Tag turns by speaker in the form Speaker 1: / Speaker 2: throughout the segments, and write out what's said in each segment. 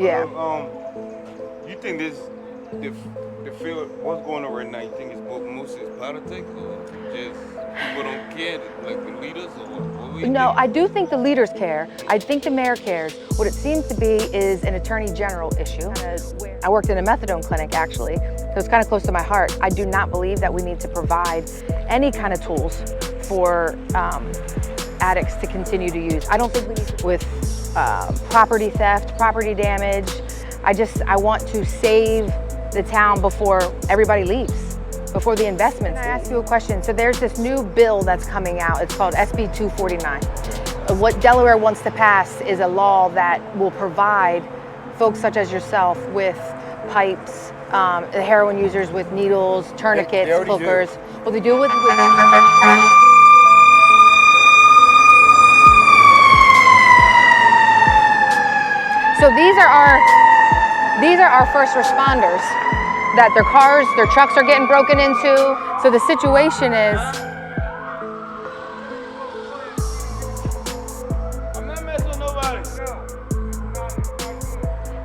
Speaker 1: Yeah.
Speaker 2: You think the field what's going on right now? You think it's mostly politics or just people don't care, like the leaders, or what? What do you
Speaker 1: No,
Speaker 2: think?
Speaker 1: I do think the leaders care. I think the mayor cares. What it seems to be is an attorney general issue. I worked in a methadone clinic actually, so it's kind of close to my heart. I do not believe that we need to provide any kind of tools for addicts to continue to use. I don't think we need to, with property theft, property damage. I want to save the town before everybody leaves, before the investments. Can I ask you a question? So there's this new bill that's coming out. It's called SB 249. What Delaware wants to pass is a law that will provide folks such as yourself with pipes, heroin users with needles, tourniquets, hookers. Well, they do it with So these are our first responders that their cars, their trucks are getting broken into. So the situation is,
Speaker 2: I'm not messing with nobody.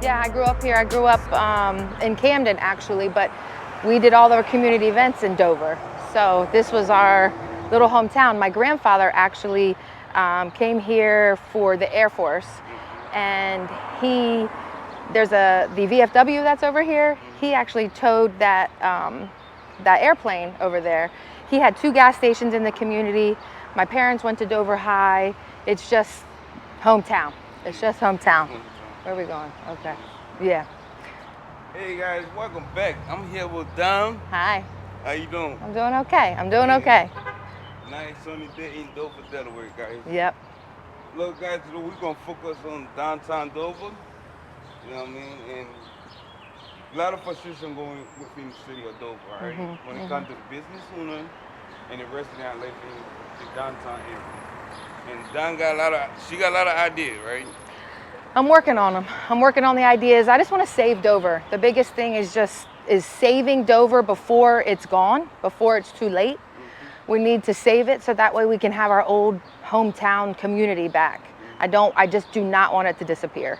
Speaker 1: yeah, I grew up here. I grew up in Camden actually, but we did all our community events in Dover. So this was our little hometown. My grandfather actually came here for the Air Force, and there's the VFW that's over here. He actually towed that airplane over there. He had 2 gas stations in the community. My parents went to Dover High. It's just hometown. It's just hometown. Where are we going? Okay. Yeah.
Speaker 2: Hey guys, welcome back. I'm here with Don.
Speaker 1: Hi.
Speaker 2: How you doing?
Speaker 1: I'm doing okay. I'm doing okay.
Speaker 2: Nice sunny day in Dover, Delaware, guys.
Speaker 1: Yep.
Speaker 2: Look, guys, today we're gonna focus on downtown Dover. You know what I mean? And a lot of frustration going within the city of Dover, right? When it comes to the business owner and the resident that live in the downtown area. And Don got she got a lot of ideas, right?
Speaker 1: I'm working on them. I'm working on the ideas. I just want to save Dover. The biggest thing is saving Dover before it's gone, before it's too late. We need to save it so that way we can have our old hometown community back. I just do not want it to disappear.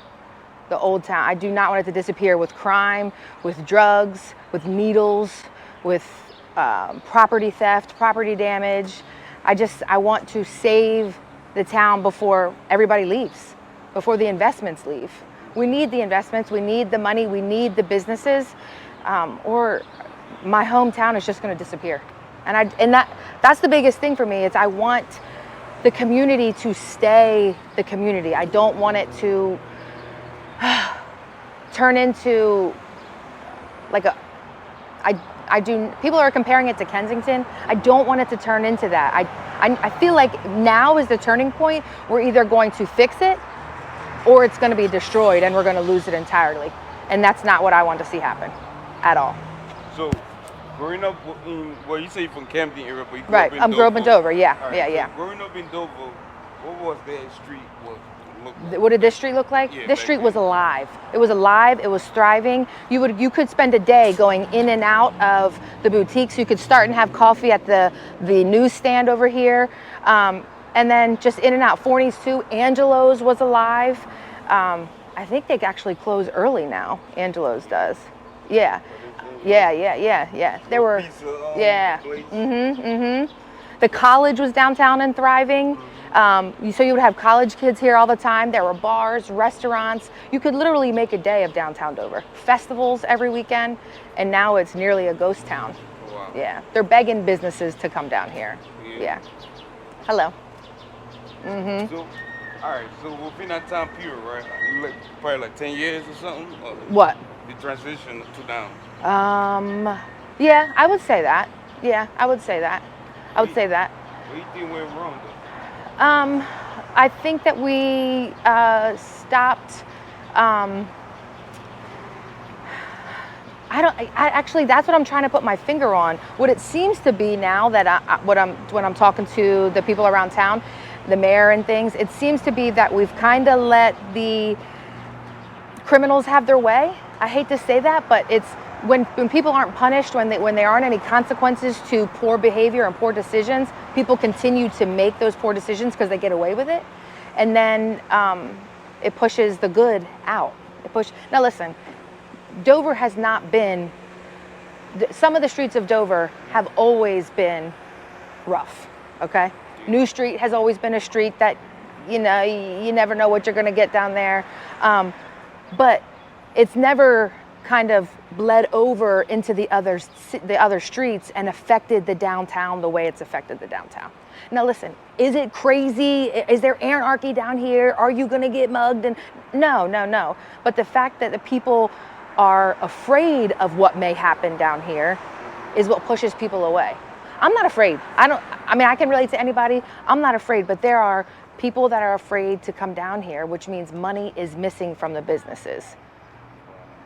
Speaker 1: The old town. I do not want it to disappear with crime, with drugs, with needles, with property theft, property damage. I want to save the town before everybody leaves, before the investments leave. We need the investments, we need the money, we need the businesses, or my hometown is just going to disappear. And that's the biggest thing for me. Is I want the community to stay the community. I don't want it to turn into like people are comparing it to Kensington. I don't want it to turn into that. I feel like now is the turning point. We're either going to fix it or it's going to be destroyed and we're going to lose it entirely. And that's not what I want to see happen at all.
Speaker 2: So, growing up well, you say you're from Camden area, but you grew
Speaker 1: Right,
Speaker 2: up in
Speaker 1: I'm
Speaker 2: Dover.
Speaker 1: grew up in Dover, yeah,
Speaker 2: All right,
Speaker 1: yeah.
Speaker 2: So growing up in Dover, what was that street look like?
Speaker 1: What did this street look like?
Speaker 2: Yeah,
Speaker 1: This street was alive. It was alive, it was thriving. You could spend a day going in and out of the boutiques. You could start and have coffee at the newsstand over here. And then just in and out. Forney's too. Angelo's was alive. I think they actually close early now. Angelo's does. Yeah. Yeah. There were, yeah. The college was downtown and thriving. So you would have college kids here all the time. There were bars, restaurants. You could literally make a day of downtown Dover. Festivals every weekend, and now it's nearly a ghost town.
Speaker 2: Wow.
Speaker 1: Yeah, they're begging businesses to come down here. Yeah. Hello.
Speaker 2: So, all right. So within that time period, right? Probably like 10 years or something. Or
Speaker 1: What?
Speaker 2: the transition to down.
Speaker 1: Yeah, I would say that. Yeah, I would say that.
Speaker 2: What do you think went wrong though?
Speaker 1: I think that we stopped. Actually, that's what I'm trying to put my finger on. What it seems to be now that when I'm talking to the people around town, the mayor and things, it seems to be that we've kind of let the criminals have their way. I hate to say that, but it's when people aren't punished, when there aren't any consequences to poor behavior and poor decisions, people continue to make those poor decisions because they get away with it, and then it pushes the good out. Now listen, Dover has not been, some of the streets of Dover have always been rough, okay? New Street has always been a street that, you know, you never know what you're gonna get down there. But it's never kind of bled over into the other streets and affected the downtown the way it's affected the downtown. Now listen, is it crazy? Is there anarchy down here? Are you gonna get mugged? And no. But the fact that the people are afraid of what may happen down here is what pushes people away. I'm not afraid. I mean, I can relate to anybody. I'm not afraid, but there are people that are afraid to come down here, which means money is missing from the businesses.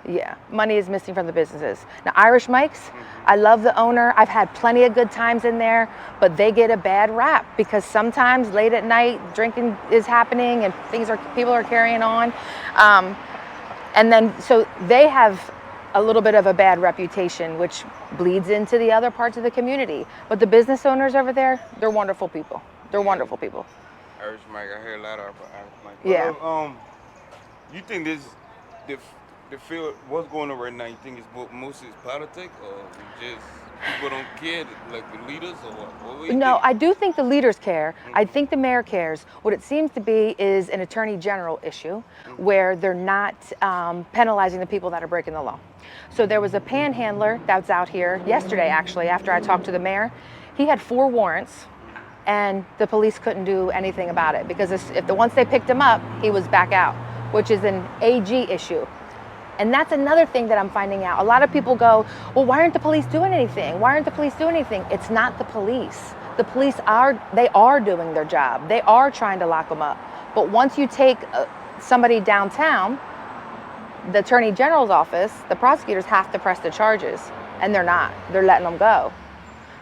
Speaker 1: Yeah, money is missing from the businesses. Now, Irish Mike's, I love the owner. I've had plenty of good times in there, but they get a bad rap because sometimes late at night, drinking is happening and people are carrying on. And then, so they have a little bit of a bad reputation, which bleeds into the other parts of the community. But the business owners over there, they're wonderful people. They're wonderful people.
Speaker 2: Irish Mike, I hear a lot about Irish Mike.
Speaker 1: Yeah.
Speaker 2: You think the field, what's going on right now, you think it's mostly politics or just people don't care, like the leaders or what?
Speaker 1: No, I do think the leaders care. I think the mayor cares. What it seems to be is an attorney general issue where they're not penalizing the people that are breaking the law. So there was a panhandler that's out here yesterday, actually, after I talked to the mayor. He had 4 warrants and the police couldn't do anything about it because once they picked him up, he was back out, which is an AG issue. And that's another thing that I'm finding out. A lot of people go, well, why aren't the police doing anything? Why aren't the police doing anything? It's not the police. The police are doing their job. They are trying to lock them up. But once you take somebody downtown, the Attorney General's office, the prosecutors have to press the charges, and they're not. They're letting them go.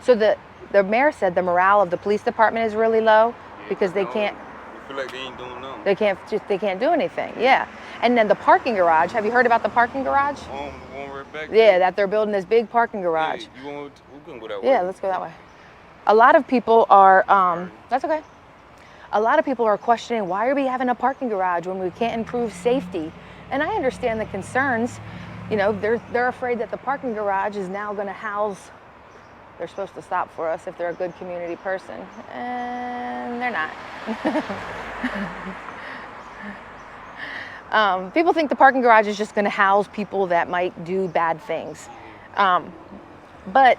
Speaker 1: So the mayor said the morale of the police department is really low because they can't.
Speaker 2: I feel like they ain't doing nothing.
Speaker 1: They can't do anything. Yeah. And then the parking garage. Have you heard about the parking garage?
Speaker 2: The one right back
Speaker 1: Yeah,
Speaker 2: there.
Speaker 1: that they're building this big parking garage.
Speaker 2: Yeah, we can go that way.
Speaker 1: Yeah, let's go that way. A lot of people are, that's okay. A lot of people are questioning, why are we having a parking garage when we can't improve safety? And I understand the concerns. You know, they're afraid that the parking garage is now going to house, they're supposed to stop for us if they're a good community person. And they're not. People think the parking garage is just going to house people that might do bad things. But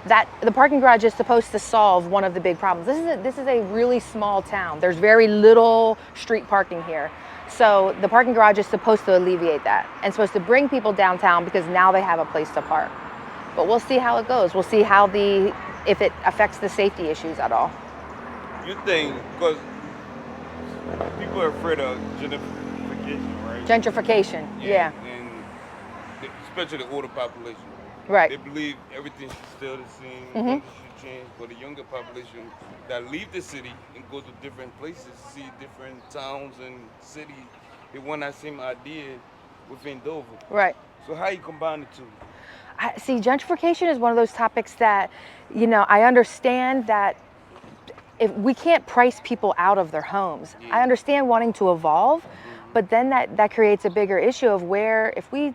Speaker 1: the parking garage is supposed to solve one of the big problems. This is a really small town. There's very little street parking here. So the parking garage is supposed to alleviate that and supposed to bring people downtown because now they have a place to park. But we'll see how it goes. We'll see if it affects the safety issues at all.
Speaker 2: You think, because people are afraid of gentrification, right?
Speaker 1: Gentrification, yeah.
Speaker 2: And especially the older population.
Speaker 1: Right.
Speaker 2: They believe everything should stay the same, nothing should change. But the younger population that leave the city and go to different places, see different towns and cities, they want that same idea within Dover.
Speaker 1: Right.
Speaker 2: So how you combine the two?
Speaker 1: See, gentrification is one of those topics that, you know, I understand that if we can't price people out of their homes.
Speaker 2: Yeah.
Speaker 1: I understand wanting to evolve, but then that creates a bigger issue of where, if we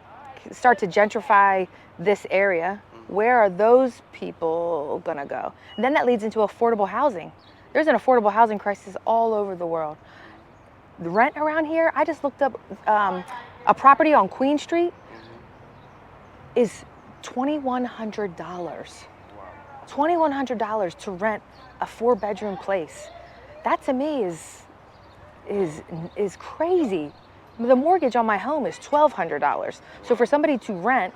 Speaker 1: start to gentrify this area, where are those people gonna go? And then that leads into affordable housing. There's an affordable housing crisis all over the world. The rent around here, I just looked up a property on Queen Street is $2,100.
Speaker 2: Wow.
Speaker 1: $2,100 to rent a 4-bedroom place. That to me is crazy. The mortgage on my home is $1,200. So for somebody to rent,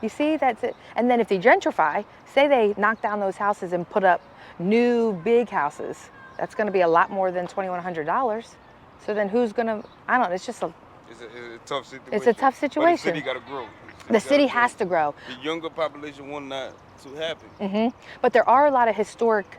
Speaker 1: you see, that's it. And then if they gentrify, say they knock down those houses and put up new big houses, that's going to be a lot more than $2,100. So then who's going to, I don't know, it's just
Speaker 2: It's a tough situation.
Speaker 1: It's a tough situation.
Speaker 2: But the city got to grow.
Speaker 1: The city has to grow.
Speaker 2: The younger population want that to happen.
Speaker 1: But there are a lot of historic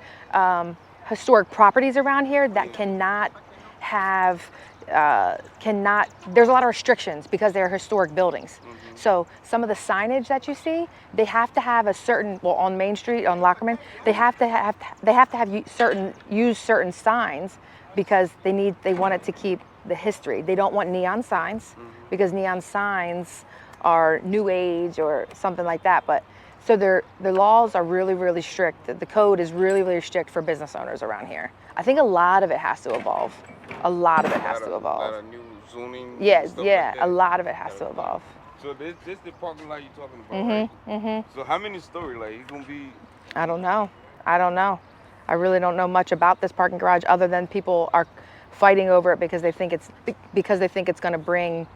Speaker 1: properties around here that cannot have, there's a lot of restrictions because they're historic buildings. So some of the signage that you see, they have to have a certain, well, on Main Street, on Lockerman, they have to use certain signs because they want it to keep the history. They don't want neon signs because neon signs are new age or something like that. But so their laws are really, really strict. The code is really, really strict for business owners around here. I think a lot of it has to evolve. A lot of it has to
Speaker 2: A lot
Speaker 1: evolve.
Speaker 2: of new zoning.
Speaker 1: Yeah,
Speaker 2: and stuff
Speaker 1: yeah,
Speaker 2: like that.
Speaker 1: a lot of it has to evolve.
Speaker 2: So this the parking lot you're talking about, right? So how many story? Like it's gonna be?
Speaker 1: I don't know. I don't know. I really don't know much about this parking garage other than people are fighting over it because they think it's going to bring,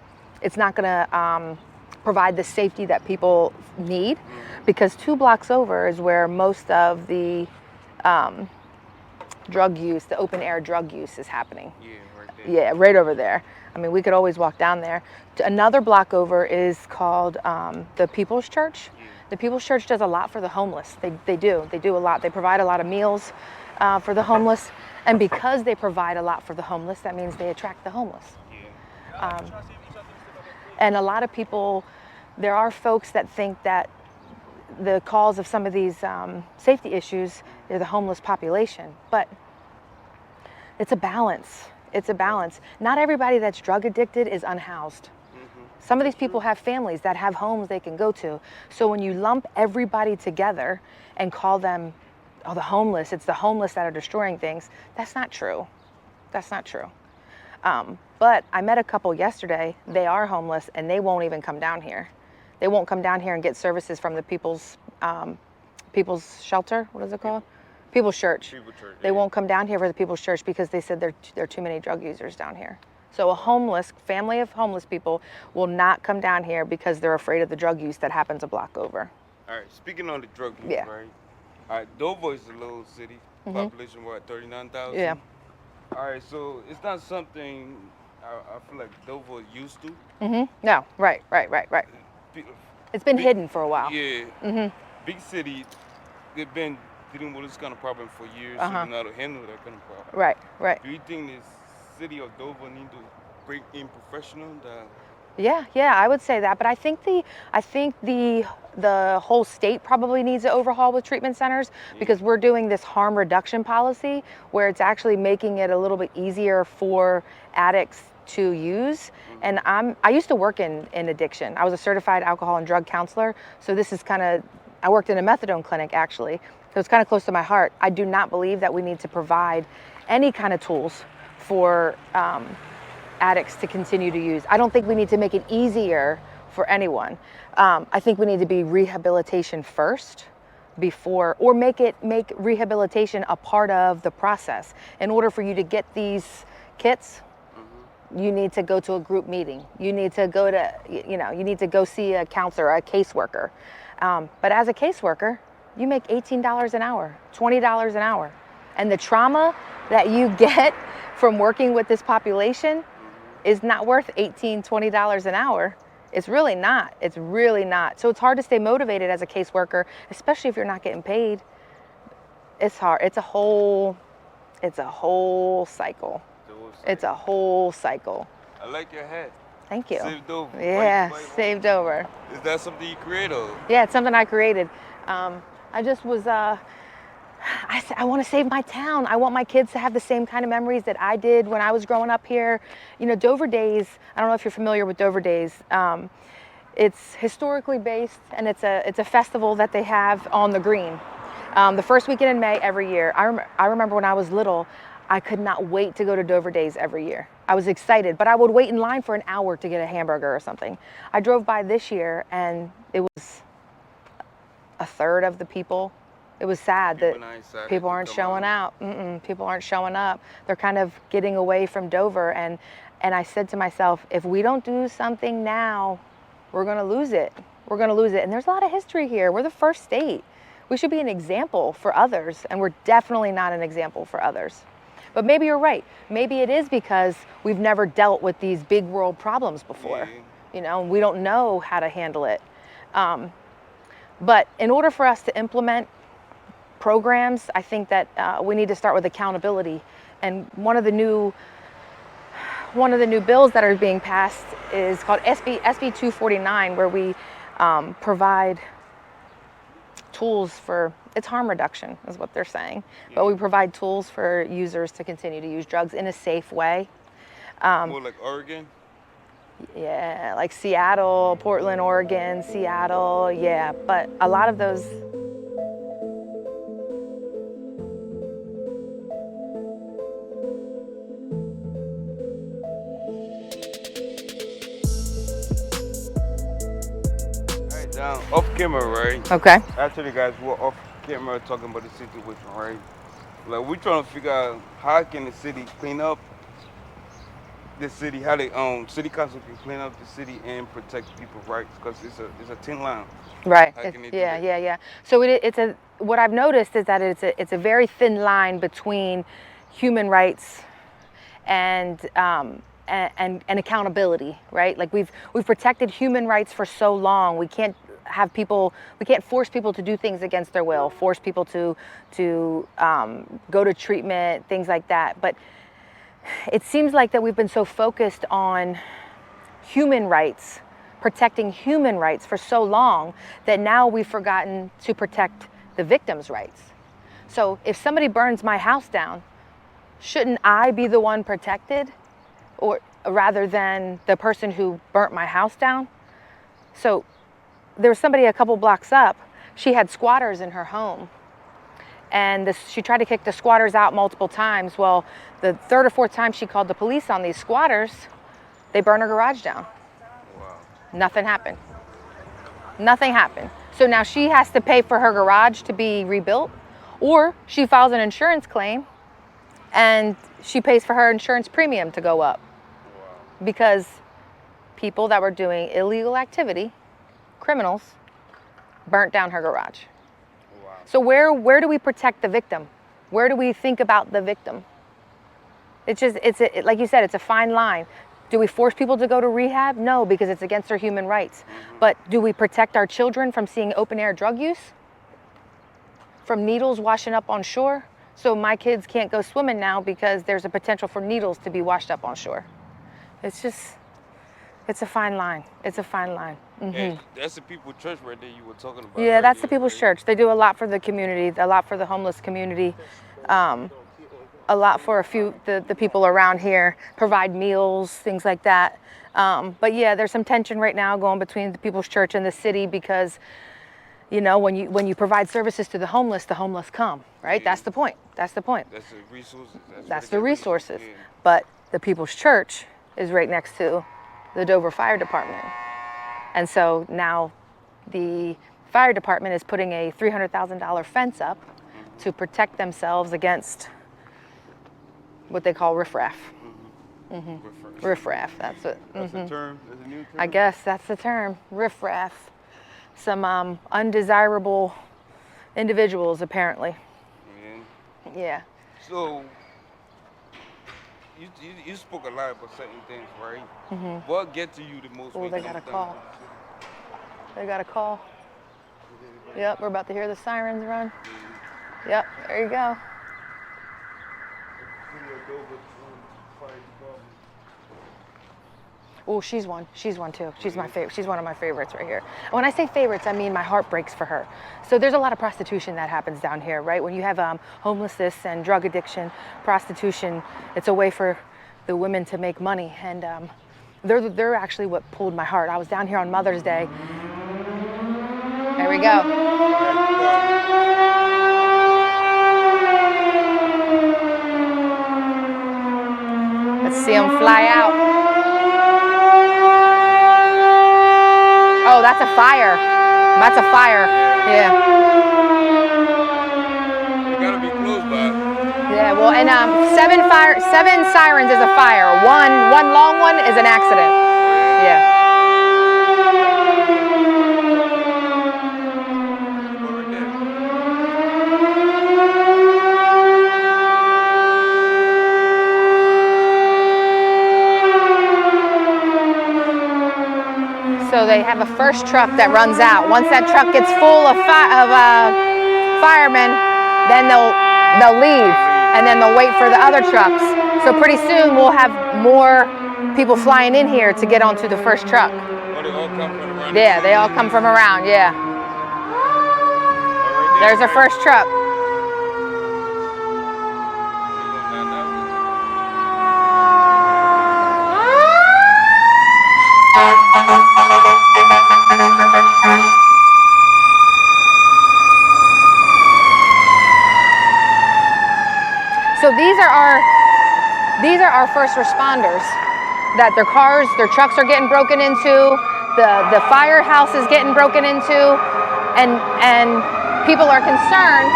Speaker 1: it's not going to provide the safety that people need. Because 2 blocks over is where most of the drug use, the open air drug use, is happening.
Speaker 2: Yeah, right there.
Speaker 1: Yeah, right over there. I mean, we could always walk down there. Another block over is called the People's Church.
Speaker 2: Yeah.
Speaker 1: The People's Church does a lot for the homeless. They do a lot. They provide a lot of meals for the homeless. And because they provide a lot for the homeless, that means they attract the homeless.
Speaker 2: Yeah.
Speaker 1: And a lot of people, there are folks that think that the cause of some of these safety issues is the homeless population. But it's a balance. It's a balance. Not everybody that's drug addicted is unhoused. Some of these people have families that have homes they can go to. So when you lump everybody together and call them, oh, the homeless, it's the homeless that are destroying things, that's not true. That's not true. But I met a couple yesterday. They are homeless and they won't even come down here. They won't come down here and get services from the People's Shelter. What is it called? People's Church.
Speaker 2: People's Church.
Speaker 1: They won't come down here for the People's Church because they said there are too many drug users down here. So a homeless family of homeless people will not come down here because they're afraid of the drug use that happens a block over.
Speaker 2: All right. Speaking on the drug use,
Speaker 1: Yeah.
Speaker 2: right? All right. Dover is a little city. Population what, 39,000?
Speaker 1: Yeah.
Speaker 2: All right. So it's not something I feel like Dover used to.
Speaker 1: No, right.
Speaker 2: Be-
Speaker 1: It's been
Speaker 2: big-
Speaker 1: hidden for a while.
Speaker 2: Yeah. Big city. They've been dealing with this kind of problem for years. So they know how to handle that kind of problem.
Speaker 1: Right.
Speaker 2: Do you think this city of Dover need to bring in professional that
Speaker 1: Yeah, I would say that. But I think the whole state probably needs an overhaul with treatment centers because we're doing this harm reduction policy where it's actually making it a little bit easier for addicts to use. And I used to work in addiction. I was a certified alcohol and drug counselor. So this is I worked in a methadone clinic actually. So it's kind of close to my heart. I do not believe that we need to provide any kind of tools for addicts to continue to use. I don't think we need to make it easier for anyone. I think we need to be rehabilitation first or make rehabilitation a part of the process. In order for you to get these kits, you need to go to a group meeting. You need to go see a counselor, a caseworker. But as a caseworker, you make $18 an hour, $20 an hour. And the trauma that you get from working with this population is not worth $18, $20 an hour. It's really not. It's really not. So it's hard to stay motivated as a caseworker, especially if you're not getting paid. It's hard. It's a whole cycle. It's a whole cycle.
Speaker 2: I like your hat.
Speaker 1: Thank you.
Speaker 2: Saved Over.
Speaker 1: Yeah, saved over.
Speaker 2: Is that something you created?
Speaker 1: Yeah, it's something I created. I just was, I want to save my town. I want my kids to have the same kind of memories that I did when I was growing up here. You know, Dover Days, I don't know if you're familiar with Dover Days. It's historically based and it's a festival that they have on the green. The first weekend in May every year. I remember when I was little, I could not wait to go to Dover Days every year. I was excited, but I would wait in line for an hour to get a hamburger or something. I drove by this year and it was a third of the people. It was sad that people aren't showing out. People aren't showing up. They're kind of getting away from Dover. And I said to myself, if we don't do something now, we're going to lose it. We're going to lose it. And there's a lot of history here. We're the first state. We should be an example for others. And we're definitely not an example for others. But maybe you're right. Maybe it is because we've never dealt with these big world problems before. You know, we don't know how to handle it. But in order for us to implement programs, I think that we need to start with accountability. And one of the new bills that are being passed is called SB 249, where we provide tools for, it's harm reduction is what they're saying, but we provide tools for users to continue to use drugs in a safe way.
Speaker 2: More like Oregon.
Speaker 1: Yeah, like Seattle, Portland, Oregon, Seattle, yeah. But a lot of those.
Speaker 2: All right, down off camera, right?
Speaker 1: Okay.
Speaker 2: Actually, guys, we're off camera talking about the situation, right? Like we're trying to figure out how can the city clean up the city, how the city council can clean up the city and protect people's rights, because it's a thin line.
Speaker 1: Right.
Speaker 2: How can they do
Speaker 1: Yeah,
Speaker 2: that?
Speaker 1: yeah, yeah. So it's a what I've noticed is that it's a very thin line between human rights and and accountability, right? Like we've protected human rights for so long. We can't force people to do things against their will, force people to go to treatment, things like that. But it seems like that we've been so focused on human rights, protecting human rights for so long that now we've forgotten to protect the victims' rights. So if somebody burns my house down, shouldn't I be the one protected, or rather than the person who burnt my house down? So there was somebody a couple blocks up. She had squatters in her home, and she tried to kick the squatters out multiple times. Well, the third or fourth time she called the police on these squatters, they burned her garage down.
Speaker 2: Wow.
Speaker 1: Nothing happened. Nothing happened. So now she has to pay for her garage to be rebuilt, or she files an insurance claim and she pays for her insurance premium to go up because people that were doing illegal activity, criminals, burnt down her garage.
Speaker 2: Wow.
Speaker 1: So where do we protect the victim? Where do we think about the victim? It's just, like you said, it's a fine line. Do we force people to go to rehab? No, because it's against their human rights. But do we protect our children from seeing open air drug use? From needles washing up on shore? So my kids can't go swimming now because there's a potential for needles to be washed up on shore. It's a fine line. It's a fine line.
Speaker 2: Hey, that's the People's Church right there you were talking about.
Speaker 1: Yeah, that's the
Speaker 2: earlier,
Speaker 1: People's
Speaker 2: right?
Speaker 1: Church. They do a lot for the community, a lot for the homeless community, a lot for the people around here, provide meals, things like that. But yeah, there's some tension right now going between the People's Church and the city because, you know, when you provide services to the homeless come, right?
Speaker 2: Yeah.
Speaker 1: That's the point. That's the point.
Speaker 2: That's the resources.
Speaker 1: That's
Speaker 2: where
Speaker 1: the
Speaker 2: they get
Speaker 1: resources.
Speaker 2: Yeah.
Speaker 1: But the People's Church is right next to the Dover Fire Department. And so now the fire department is putting a $300,000 fence up to protect themselves against what they call riffraff. Riffraff, that's what.
Speaker 2: That's a term. That's a new term.
Speaker 1: I guess that's the term, riffraff. Some undesirable individuals, apparently.
Speaker 2: Yeah.
Speaker 1: Yeah.
Speaker 2: So you spoke a lot about certain things, right? What get to you the most?
Speaker 1: Oh,
Speaker 2: when
Speaker 1: they
Speaker 2: it
Speaker 1: got a
Speaker 2: comes down
Speaker 1: call. They got a call. Yep, we're about to hear the sirens run. Yep, there you go. Oh, she's one. She's one too. She's my favorite. She's one of my favorites right here. And when I say favorites, I mean my heart breaks for her. So there's a lot of prostitution that happens down here, right? When you have homelessness and drug addiction, prostitution, it's a way for the women to make money. And they're actually what pulled my heart. I was down here on Mother's Day. There we go. Let's see them fly out. Oh, that's a fire. That's a fire. Yeah.
Speaker 2: They gotta be close by.
Speaker 1: Yeah. Well, and seven sirens is a fire. One long one is an accident. Yeah.
Speaker 2: Go right there.
Speaker 1: So they have a first truck that runs out. Once that truck gets full of firemen, then they'll leave, and then they'll wait for the other trucks. So pretty soon we'll have more people flying in here to get onto the first truck.
Speaker 2: Oh, they all come from around.
Speaker 1: Yeah, they all come from around. Yeah. There's our first truck. So these are our first responders that their cars, their trucks are getting broken into, the firehouse is getting broken into, and people are concerned.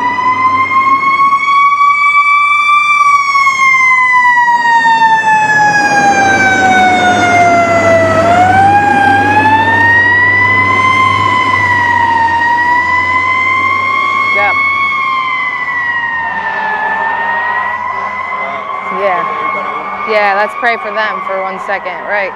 Speaker 1: Yep. Yeah. Yeah, let's pray for them for 1 second, right?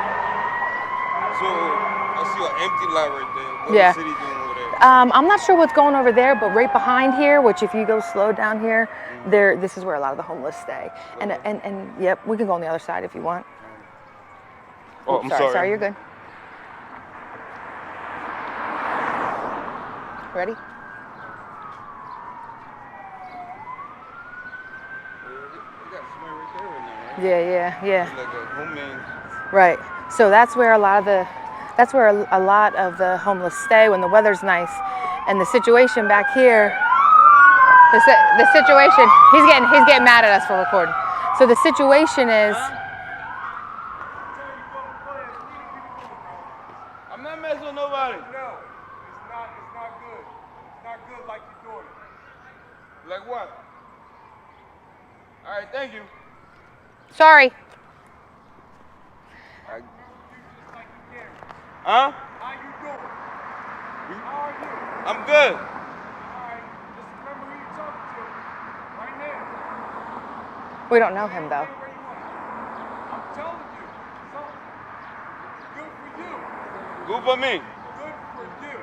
Speaker 2: So I see an empty lot right there. What
Speaker 1: Yeah.
Speaker 2: is the city doing over there?
Speaker 1: I'm not sure what's going over there, but right behind here, which if you go slow down here, this is where a lot of the homeless stay. And yep, we can go on the other side if you want.
Speaker 2: Oh, I'm sorry.
Speaker 1: Sorry, you're good. Ready? Yeah.
Speaker 2: Like a homeland.
Speaker 1: Right. So that's where a lot of the homeless stay when the weather's nice. And the situation back here, the situation, he's getting mad at us for recording. So the situation is,
Speaker 2: I'm not messing with nobody.
Speaker 3: No, it's not good. It's not good like you're doing it.
Speaker 2: Like what? All right, thank you.
Speaker 1: sorry.
Speaker 2: Huh?
Speaker 3: How you doing? How are you?
Speaker 2: I'm good.
Speaker 3: All right, just remember who you're talking to right now.
Speaker 1: We don't know him though.
Speaker 3: I'm telling you, something good for you.
Speaker 2: Good for me.
Speaker 3: Good for you.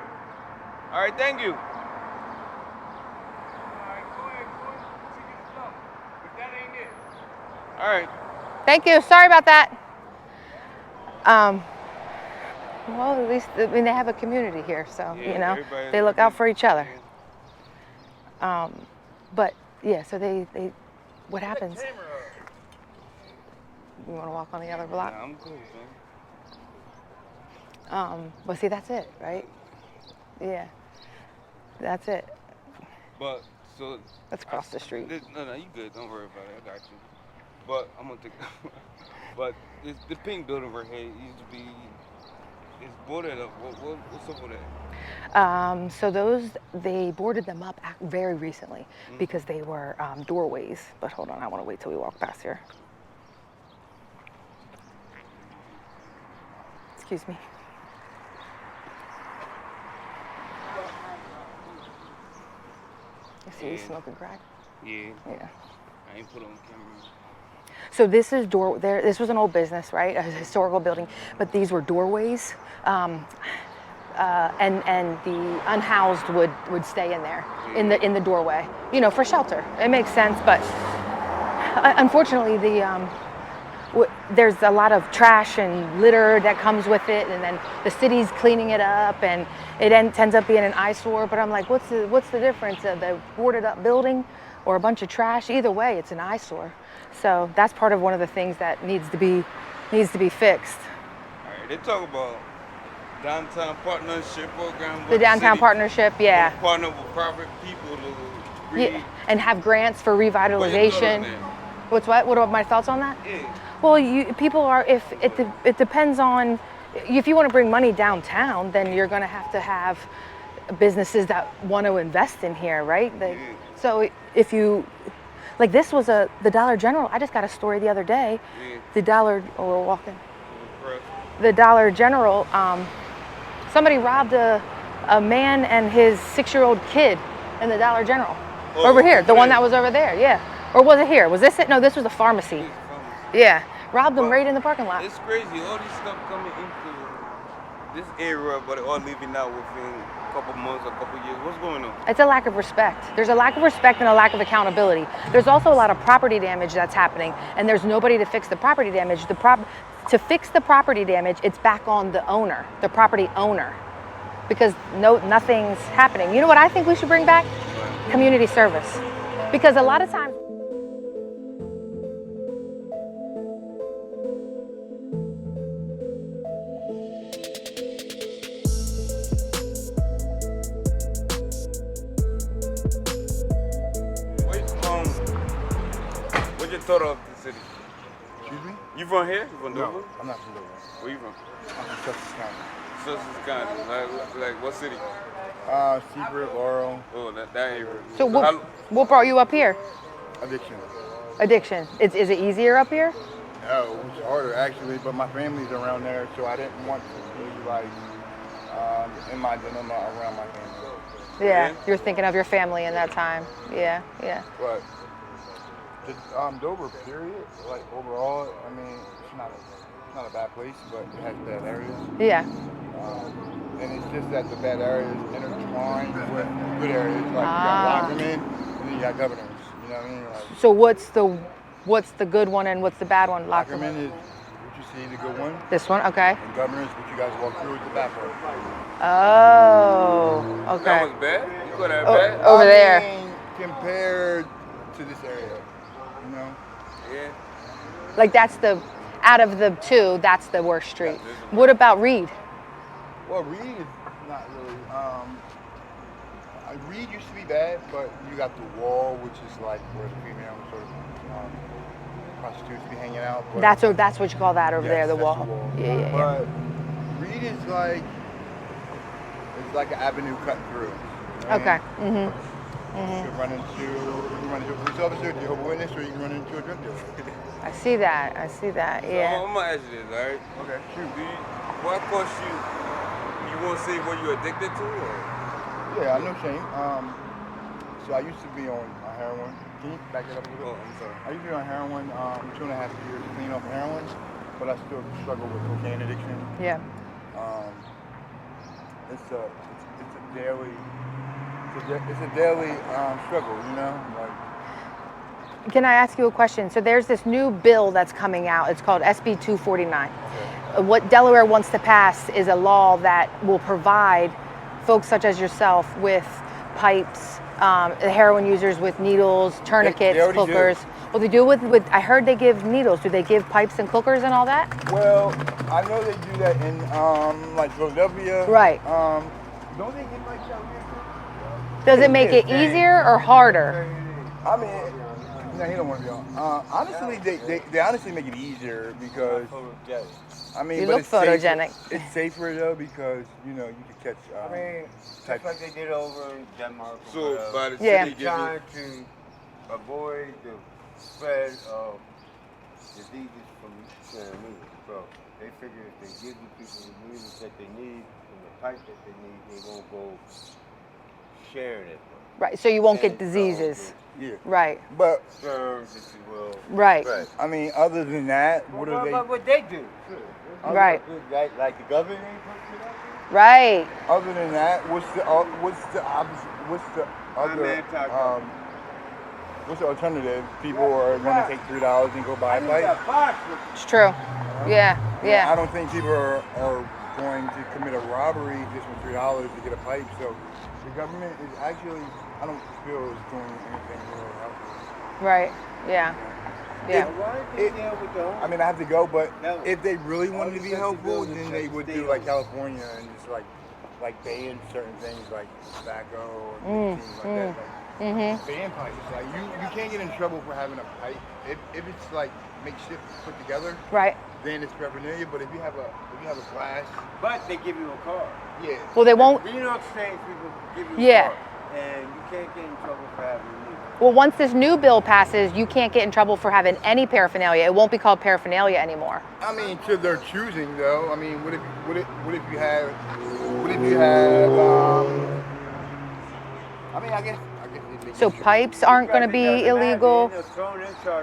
Speaker 2: All right, thank you.
Speaker 3: All right, go ahead, see your stuff. But that ain't it.
Speaker 2: All right.
Speaker 1: Thank you. Sorry about that. Well, at least they have a community here, so
Speaker 2: Yeah,
Speaker 1: they look out for each other. But yeah, so they what happens? You want to walk on the other block?
Speaker 2: Nah, I'm cool, man.
Speaker 1: Well, see, that's it, right? Yeah, that's it.
Speaker 2: But so
Speaker 1: Let's cross the street.
Speaker 2: No, you good. Don't worry about it. I got you. But I'm gonna take. But the pink building right here used to be. It's boarded up. What's up with that?
Speaker 1: So they boarded them up very recently because they were doorways. But hold on, I want to wait till we walk past here. Excuse me. I see you smoking crack.
Speaker 2: Yeah.
Speaker 1: Yeah.
Speaker 2: I ain't put on camera.
Speaker 1: So this is this was an old business, right? A historical building, but these were doorways, and the unhoused would stay in there, in the doorway, for shelter. It makes sense, but unfortunately there's a lot of trash and litter that comes with it, and then the city's cleaning it up, and it ends up being an eyesore. But I'm like, what's the difference of the boarded up building or a bunch of trash? Either way, it's an eyesore. So that's part of one of the things that needs to be fixed.
Speaker 2: All right, they talk about downtown partnership program.
Speaker 1: The downtown partnership, yeah.
Speaker 2: Partner with private people to
Speaker 1: and have grants for revitalization. What are my thoughts on that?
Speaker 2: Yeah.
Speaker 1: Well, people are, if it depends on, if you want to bring money downtown, then you're going to have businesses that want to invest in here, right? So if you, like this was the Dollar General. I just got a story the other day.
Speaker 2: Yeah.
Speaker 1: We're walking. The Dollar General, somebody robbed a man and his 6-year-old kid in the Dollar General. Over here, the one that was over there, yeah. Or was it here? Was this it? No, this was the pharmacy. Yeah, robbed them right in the parking lot.
Speaker 2: It's crazy. All this stuff coming into this area, but all leaving out within a couple months, a couple years. What's going on?
Speaker 1: It's a lack of respect. There's a lack of respect and a lack of accountability. There's also a lot of property damage that's happening, and there's nobody to fix the property damage. To fix the property damage, it's back on the owner, the property owner, because nothing's happening. You know what I think we should bring back? Community service, because a lot of times.
Speaker 2: thought of the city?
Speaker 4: Excuse me?
Speaker 2: You from here? You from
Speaker 4: No,
Speaker 2: Dover?
Speaker 4: I'm not from Dover.
Speaker 2: Where you from?
Speaker 4: I'm from Sussex County.
Speaker 2: Sussex County. Like what city?
Speaker 4: Secret, Laurel,
Speaker 2: Oh, that area.
Speaker 1: So what,
Speaker 2: how-
Speaker 1: what brought you up here?
Speaker 4: addiction.
Speaker 1: Addiction. Is it easier up here?
Speaker 4: No, it was harder actually, but my family's around there, so I didn't want to be like in my dilemma around my family.
Speaker 1: Yeah.
Speaker 2: Yeah.
Speaker 1: You're thinking of your family in that time. Yeah. Yeah.
Speaker 4: But Dover, period, like overall, I mean, it's not a bad place, but it has bad areas.
Speaker 1: Yeah.
Speaker 4: And it's just that the bad areas intertwine with good areas. Like you
Speaker 1: Ah.
Speaker 4: got Lockerman, and then you got Governors. You know what I mean? Like
Speaker 1: So what's the good one and what's the bad one?
Speaker 4: Lockerman is what you see, the good one,
Speaker 1: This one. Okay.
Speaker 4: and Governors, what you guys walk through, is the bad part.
Speaker 1: Oh.
Speaker 2: That
Speaker 1: Okay.
Speaker 2: was bad. You got that
Speaker 1: Oh,
Speaker 2: bad?
Speaker 1: over
Speaker 4: I
Speaker 1: there.
Speaker 4: mean, compared to this area, you know.
Speaker 2: Yeah.
Speaker 1: Like that's the out of the two, that's the worst street.
Speaker 2: this is-
Speaker 1: What about Reed?
Speaker 4: Well, Reed is not really. Reed used to be bad, but you got the wall, which is like where the female sort of prostitutes be hanging out. But
Speaker 1: That's what you call that over
Speaker 4: yes,
Speaker 1: there, the
Speaker 4: that's
Speaker 1: wall. Yeah.
Speaker 4: But Reed is like it's like an avenue cut through. You know what
Speaker 1: Okay.
Speaker 4: I mean? You can run into a police officer, Jehovah's Witness, or you can run into a drug dealer.
Speaker 1: I see that. I see that.
Speaker 2: So
Speaker 1: Yeah.
Speaker 2: I'm gonna ask you this, all right?
Speaker 4: Okay, shoot.
Speaker 2: What caused you? You want to say what you addicted to? Or?
Speaker 4: Yeah, no shame. So I used to be on heroin. Can you back it up a little
Speaker 2: Oh,
Speaker 4: bit?
Speaker 2: I'm sorry.
Speaker 4: I used to be on heroin 2.5 years clean off heroin, but I still struggle with cocaine addiction.
Speaker 1: Yeah.
Speaker 4: It's a daily struggle, you know. Like
Speaker 1: Can I ask you a question? So there's this new bill that's coming out. It's called SB 249. What Delaware wants to pass is a law that will provide folks such as yourself with pipes, heroin users with needles, tourniquets,
Speaker 4: already do.
Speaker 1: clickers. Well, they do with I heard they give needles. Do they give pipes and clickers and all that?
Speaker 4: well, I know they do that in like Philadelphia.
Speaker 1: Right.
Speaker 4: Don't they get like out here too?
Speaker 1: Does it make it easier or harder?
Speaker 4: I mean, no, he don't want to be on. Honestly, they honestly make it easier because I mean,
Speaker 1: You
Speaker 4: but
Speaker 1: look
Speaker 4: it's safer.
Speaker 1: photogenic.
Speaker 4: It's safer though because you know you can catch.
Speaker 5: I mean,
Speaker 4: type-
Speaker 5: just like they did over in Denmark. or
Speaker 2: So
Speaker 5: whatever.
Speaker 2: by the
Speaker 1: Yeah.
Speaker 2: city
Speaker 5: They're
Speaker 2: give you,
Speaker 5: trying to avoid the spread of diseases from sharing needles. So they figure if they give the people the needles that they need and the pipe that they need, they won't go sharing it.
Speaker 1: Right. So you won't get
Speaker 5: And so
Speaker 1: diseases.
Speaker 4: Yeah,
Speaker 1: Right.
Speaker 4: but
Speaker 5: Germs, if you will.
Speaker 1: Right.
Speaker 4: I mean, other than that, what do they?
Speaker 5: What they do? Sure.
Speaker 1: Right.
Speaker 5: Like the government ain't put it out there?
Speaker 1: Right.
Speaker 4: Other than that, what's the other what's the alternative? People are going to take $3 and go buy a pipe.
Speaker 1: It's true. Yeah.
Speaker 4: I
Speaker 1: Yeah.
Speaker 4: don't think people are going to commit a robbery just with $3 to get a pipe. So the government is actually, I don't feel is doing anything really helpful.
Speaker 1: Right. Yeah. Yeah.
Speaker 5: Why don't they deal with the
Speaker 4: I mean, I have to go, but
Speaker 5: No.
Speaker 4: if they really wanted to be helpful,
Speaker 5: buildings
Speaker 4: then they
Speaker 5: that
Speaker 4: would
Speaker 5: stay
Speaker 4: do like
Speaker 5: open.
Speaker 4: California and just like ban certain things like tobacco or things like that. Like, ban pipes. Like you can't get in trouble for having a pipe if it's like makeshift put together.
Speaker 1: Right.
Speaker 4: Then it's paraphernalia. But if you have a glass,
Speaker 5: But they give you a card.
Speaker 4: yeah.
Speaker 1: Well, they won't.
Speaker 5: New York State people give you
Speaker 1: Yeah.
Speaker 5: a card. And you can't get in trouble for having a needle.
Speaker 1: Well, once this new bill passes, you can't get in trouble for having any paraphernalia. It won't be called paraphernalia anymore.
Speaker 4: I mean, to their choosing though. I mean, what if you have I mean, I guess they
Speaker 1: So pipes aren't going to be illegal.
Speaker 4: So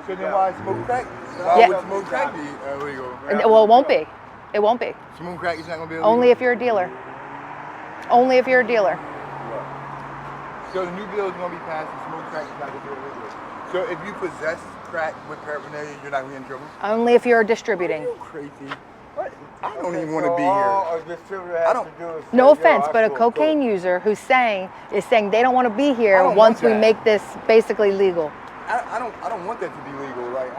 Speaker 4: then why smoke crack? Why
Speaker 1: Yeah.
Speaker 4: would smoke crack be illegal?
Speaker 1: Well, it won't be. It won't be.
Speaker 4: Smoke crack is not gonna be illegal.
Speaker 1: Only if you're a dealer. Only if you're a dealer.
Speaker 4: So the new bill is gonna be passed and smoke crack is not gonna be illegal. So if you possess crack with paraphernalia, you're not gonna get in trouble?
Speaker 1: Only if you're distributing.
Speaker 4: You crazy. What? I don't even want to be here. I don't-
Speaker 1: No offense, but a cocaine user who's saying they don't want to be
Speaker 4: I
Speaker 1: here
Speaker 4: don't
Speaker 1: once
Speaker 4: want
Speaker 1: we
Speaker 4: that.
Speaker 1: make this basically legal.
Speaker 4: I don't want that to be legal. Like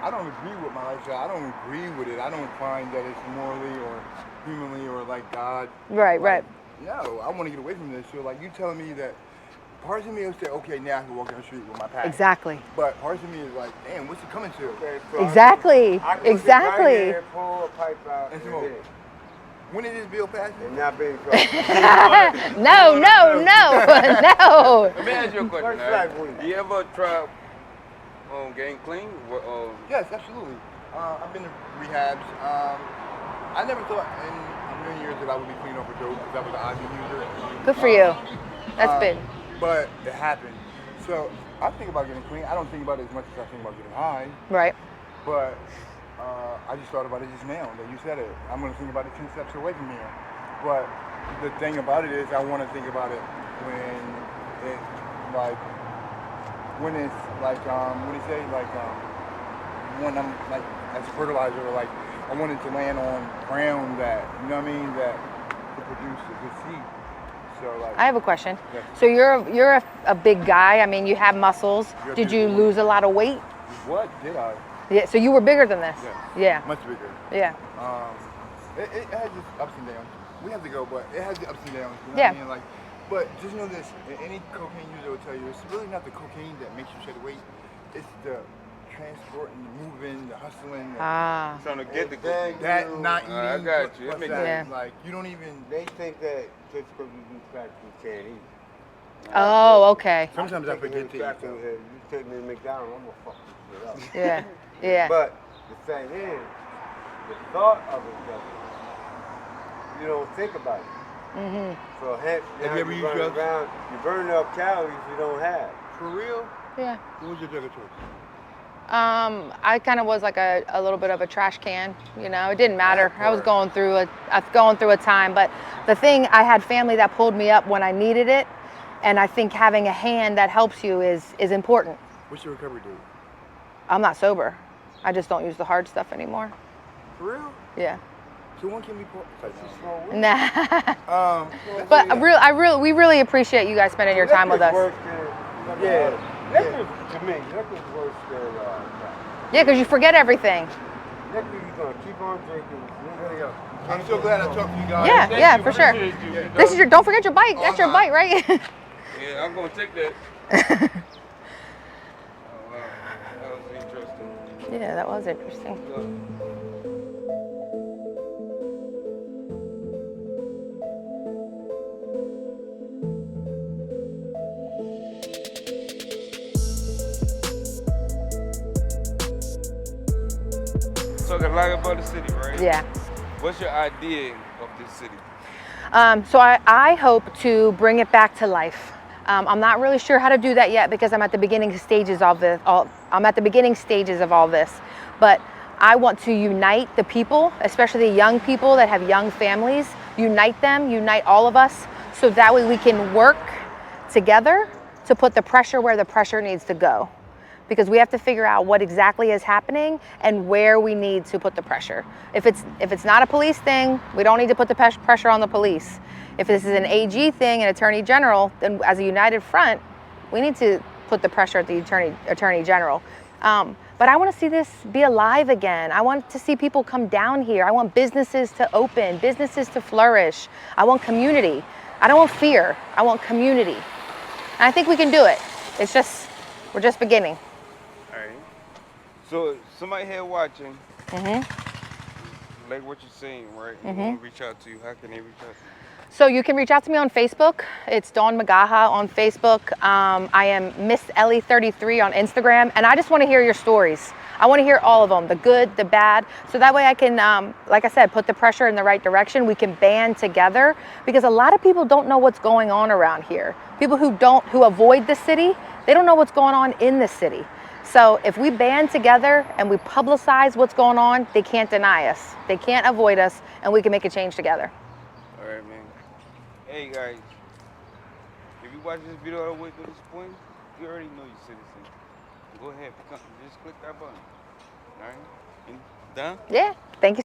Speaker 4: I don't agree with my lifestyle. I don't agree with it. I don't find that it's morally or humanly or like God.
Speaker 1: Right,
Speaker 4: like,
Speaker 1: right.
Speaker 4: No, I want to get away from this. So like you telling me that parts of me will say, okay, now I can walk down the street with my pack.
Speaker 1: Exactly.
Speaker 4: But parts of me is like, damn, what's it coming to?
Speaker 5: Okay, so
Speaker 1: Exactly.
Speaker 5: I can sit
Speaker 1: Exactly.
Speaker 5: right here, pull a pipe out,
Speaker 4: And
Speaker 5: and
Speaker 4: smoke.
Speaker 5: hit it,
Speaker 4: When is this bill passing?
Speaker 5: and not be in trouble.
Speaker 1: No, no, no, no.
Speaker 2: Let me ask you a question.
Speaker 5: First
Speaker 2: All right?
Speaker 5: flag week.
Speaker 2: You ever try getting clean?
Speaker 4: Yes, absolutely. I've been to rehabs. I never thought in a million years that I would be clean off a dope because I was an IV user.
Speaker 1: Good for you. That's big.
Speaker 4: But it happened. So I think about getting clean. I don't think about it as much as I think about getting high.
Speaker 1: Right.
Speaker 4: But I just thought about it just now that you said it. I'm going to think about it 10 steps away from here. But the thing about it is I want to think about it when it's like, when it's like, what do you say? Like, when I'm like, as fertilizer, or like, I want it to land on ground that, you know what I mean, that to produce a good seed. So like.
Speaker 1: I have a question.
Speaker 4: Yes.
Speaker 1: So you're a big guy. I mean, you have muscles.
Speaker 4: You're
Speaker 1: Did you
Speaker 4: beautiful.
Speaker 1: lose a lot of weight?
Speaker 4: What did I?
Speaker 1: Yeah. So you were bigger than this.
Speaker 4: Yeah.
Speaker 1: Yeah.
Speaker 4: Much bigger.
Speaker 1: Yeah.
Speaker 4: It has its ups and downs. We have to go, but it has the ups and downs. You know
Speaker 1: Yeah.
Speaker 4: what I mean? Like, but just know this: any cocaine user will tell you, it's really not the cocaine that makes you shed weight. It's the transporting, the moving, the hustling.
Speaker 1: Ah.
Speaker 2: Trying to get the
Speaker 5: Thank
Speaker 2: good.
Speaker 4: That
Speaker 5: you.
Speaker 4: not eating.
Speaker 2: I got you. It
Speaker 4: plus
Speaker 2: makes
Speaker 4: that,
Speaker 1: sense.
Speaker 4: Like you don't even.
Speaker 5: They think that just because you do crack, you can't eat.
Speaker 1: Oh, okay.
Speaker 4: Sometimes I
Speaker 5: take
Speaker 4: forget
Speaker 5: you
Speaker 4: to eat.
Speaker 5: crack
Speaker 4: though.
Speaker 5: over here, you take me to McDonald's, I'm gonna fuck this shit up.
Speaker 1: Yeah. Yeah.
Speaker 5: But the thing is, the thought of it doesn't. You don't think about it.
Speaker 1: Mhm.
Speaker 5: So hence,
Speaker 4: Have
Speaker 5: now
Speaker 4: you ever
Speaker 5: you
Speaker 4: used
Speaker 5: run
Speaker 4: drugs?
Speaker 5: around, you burn up calories you don't have.
Speaker 4: For real?
Speaker 1: Yeah.
Speaker 4: What was your drug of choice?
Speaker 1: I kind of was like a little bit of a trash can, you know. It didn't matter. I was going through a time, but the thing, I had family that pulled me up when I needed it, and I think having a hand that helps you is important.
Speaker 4: What's your recovery date?
Speaker 1: I'm not sober. I just don't use the hard stuff anymore.
Speaker 4: For real?
Speaker 1: Yeah.
Speaker 4: So when can we pull?
Speaker 1: Nah.
Speaker 4: Let's
Speaker 1: But
Speaker 4: say-
Speaker 1: we really appreciate you guys spending your time with us.
Speaker 5: Liquor's worse than, liquor, to me, liquor's worse than crack.
Speaker 1: Yeah, because you forget everything.
Speaker 5: Liquor, you're gonna keep on drinking.
Speaker 4: There you go. I'm so glad I talked to you guys.
Speaker 1: Yeah,
Speaker 2: Thank
Speaker 1: yeah,
Speaker 2: you,
Speaker 1: for sure.
Speaker 2: appreciate you.
Speaker 1: This is your. Don't forget your bike. That's your bike, right?
Speaker 2: Yeah, I'm gonna take that. Oh, wow. That was interesting.
Speaker 1: Yeah, that was interesting.
Speaker 2: Talking a lot about the city, right?
Speaker 1: Yeah.
Speaker 2: What's your idea of this city?
Speaker 1: So I hope to bring it back to life. I'm not really sure how to do that yet because I'm at the beginning stages of this. I'm at the beginning stages of all this, but I want to unite the people, especially the young people that have young families. Unite them, unite all of us, so that way we can work together to put the pressure where the pressure needs to go. Because we have to figure out what exactly is happening and where we need to put the pressure. If it's not a police thing, we don't need to put the pressure on the police. If this is an AG thing, an attorney general, then as a united front, we need to put the pressure at the attorney general. But I want to see this be alive again. I want to see people come down here. I want businesses to open, businesses to flourish. I want community. I don't want fear. I want community. And I think we can do it. We're just beginning.
Speaker 2: All right. So somebody here watching, like what you're saying, right? You want to reach out to you. How can they reach out to you?
Speaker 1: So you can reach out to me on Facebook. It's Dawn McGaha on Facebook. I am Miss Ellie 33 on Instagram, and I just want to hear your stories. I want to hear all of them, the good, the bad, so that way I can, like I said, put the pressure in the right direction. We can band together because a lot of people don't know what's going on around here. People who avoid the city, they don't know what's going on in the city. So if we band together and we publicize what's going on, they can't deny us. They can't avoid us, and we can make a change together.
Speaker 2: All right, man. Hey, guys. If you watch this video all the way to this point, you already know you're citizen. Go ahead, just click that button. All right? And done?
Speaker 1: Yeah, thank you.